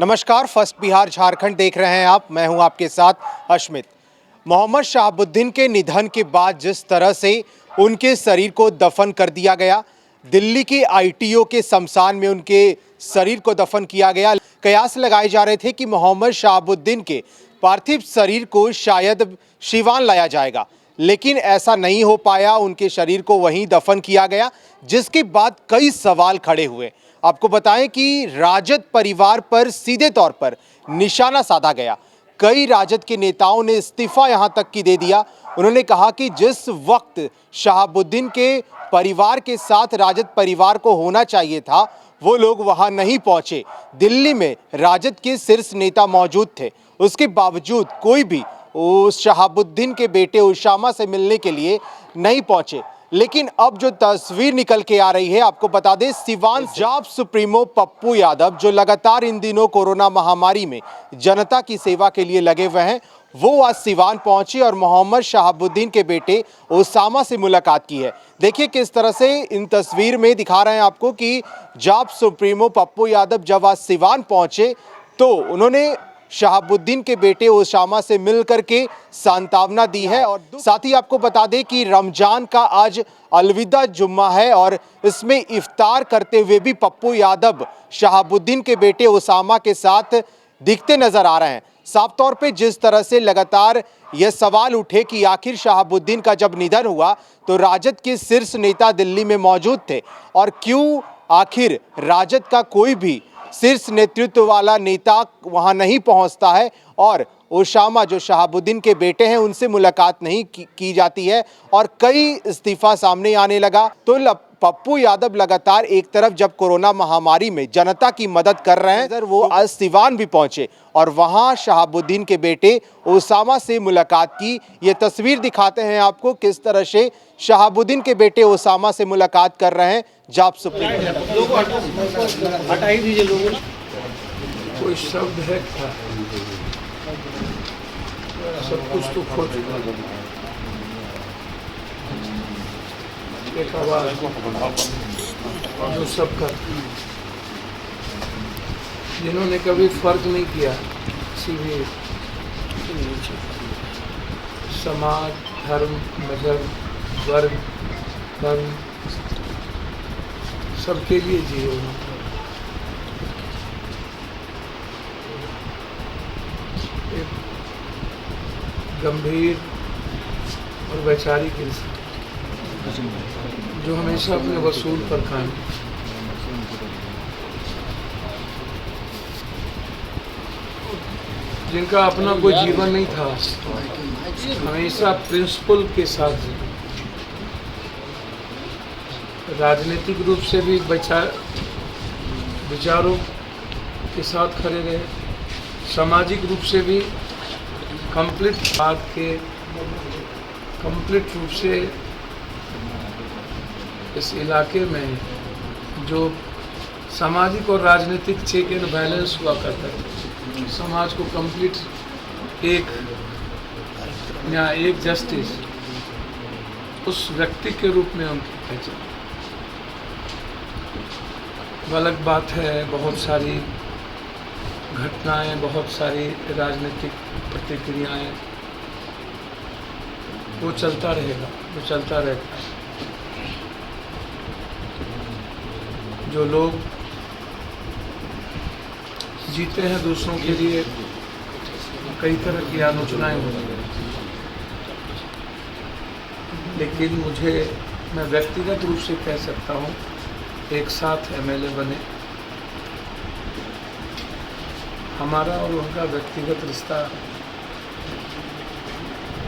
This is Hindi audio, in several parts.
नमस्कार, फर्स्ट बिहार झारखंड देख रहे हैं आप। मैं हूं आपके साथ अश्मित। मोहम्मद शहाबुद्दीन के निधन के बाद जिस तरह से उनके शरीर को दफन कर दिया गया, दिल्ली की आईटीओ के शमशान में उनके शरीर को दफन किया गया। कयास लगाए जा रहे थे कि मोहम्मद शहाबुद्दीन के पार्थिव शरीर को शायद सिवान लाया जाएगा, लेकिन ऐसा नहीं हो पाया। उनके शरीर को वहीं दफन किया गया, जिसके बाद कई सवाल खड़े हुए। आपको बताएं कि राजद परिवार पर सीधे तौर पर निशाना साधा गया। कई राजद के नेताओं ने इस्तीफा यहां तक की दे दिया। उन्होंने कहा कि जिस वक्त शहाबुद्दीन के परिवार के साथ राजद परिवार को होना चाहिए था, वो लोग वहां नहीं पहुंचे। दिल्ली में राजद के शीर्ष नेता मौजूद थे, उसके बावजूद कोई भी उस शहाबुद्दीन के बेटे उसामा से मिलने के लिए नहीं पहुंचे। लेकिन अब जो तस्वीर निकल के आ रही है, आपको बता दें, सिवान जाप सुप्रीमो पप्पू यादव, जो लगातार इन दिनों कोरोना महामारी में जनता की सेवा के लिए लगे हुए हैं, वो आज सिवान पहुंचे और मोहम्मद शहाबुद्दीन के बेटे उसामा से मुलाकात की है। देखिए किस तरह से इन तस्वीर में दिखा रहे हैं आपको कि जाप सुप्रीमो पप्पू यादव जब आज सिवान पहुंचे तो उन्होंने शहाबुद्दीन के बेटे उसामा से मिल करके सांत्वना दी है। और साथ ही आपको बता दें कि रमजान का आज अलविदा जुम्मा है और इसमें इफ्तार करते हुए भी पप्पू यादव शहाबुद्दीन के बेटे उसामा के साथ दिखते नजर आ रहे हैं। साफ तौर पे जिस तरह से लगातार यह सवाल उठे कि आखिर शहाबुद्दीन का जब निधन हुआ तो राजद के शीर्ष नेता दिल्ली में मौजूद थे, और क्यों आखिर राजद का कोई भी शीर्ष नेतृत्व वाला नेता वहां नहीं पहुंचता है और उसामा जो शहाबुद्दीन के बेटे हैं उनसे मुलाकात नहीं की जाती है, और कई इस्तीफा सामने आने लगा। तो पप्पू यादव लगातार एक तरफ जब कोरोना महामारी में जनता की मदद कर रहे हैं, वो आज सिवान भी पहुंचे और वहां शहाबुद्दीन के बेटे उसामा से मुलाकात की। ये तस्वीर दिखाते हैं आपको किस तरह से शहाबुद्दीन के बेटे उसामा से मुलाकात कर रहे हैं जाप सुप्रीमो। हटा ही दीजिए लोगों ने। कोई शब्द है क्या? सब कुछ तो खो चुका। एक आवाज जो सब कर, जिन्होंने कभी फर्क नहीं किया किसी भी समाज, धर्म, मजहब, वर्ग, धर्म, सबके लिए जिए। एक गंभीर और वैचारिक इंसान जो हमेशा अपने वसूल पर कायम, जिनका अपना कोई जीवन नहीं था, हमेशा प्रिंसिपल के साथ जीते। राजनीतिक रूप से भी विचारों के साथ खड़े रहे, सामाजिक रूप से भी कंप्लीट रूप से इस इलाके में जो सामाजिक और राजनीतिक चेक एंड बैलेंस हुआ करता है, समाज को कंप्लीट एक न्याय, एक जस्टिस, उस व्यक्ति के रूप में उनकी पहचान। अलग बात है, बहुत सारी घटनाएं, बहुत सारी राजनीतिक प्रतिक्रियाएं, वो चलता रहेगा, वो चलता रहता है। जो लोग जीते हैं दूसरों के लिए, कई तरह की आलोचनाएं होती हैं, लेकिन मैं व्यक्तिगत रूप से कह सकता हूँ, एक साथ एमएलए बने, हमारा और उनका व्यक्तिगत रिश्ता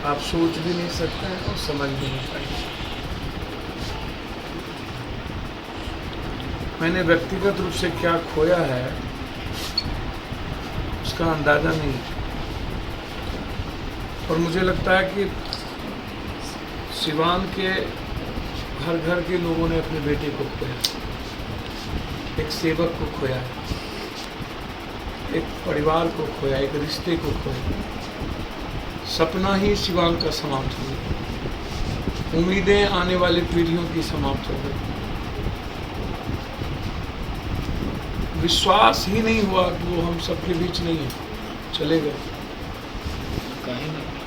आप सोच भी नहीं सकते हैं और समझ भी नहीं पाएंगे। मैंने व्यक्तिगत रूप से क्या खोया है उसका अंदाज़ा नहीं, और मुझे लगता है कि सिवान के घर घर के लोगों ने अपने बेटे को खोया, एक सेवक को खोया, एक परिवार को खोया, एक रिश्ते को खोया। सपना ही सिवान का समाप्त हुआ। उम्मीदें आने वाली पीढ़ियों की समाप्त हो गई। विश्वास ही नहीं हुआ कि वो हम सबके बीच नहीं है, चले गए। कहीं नहीं।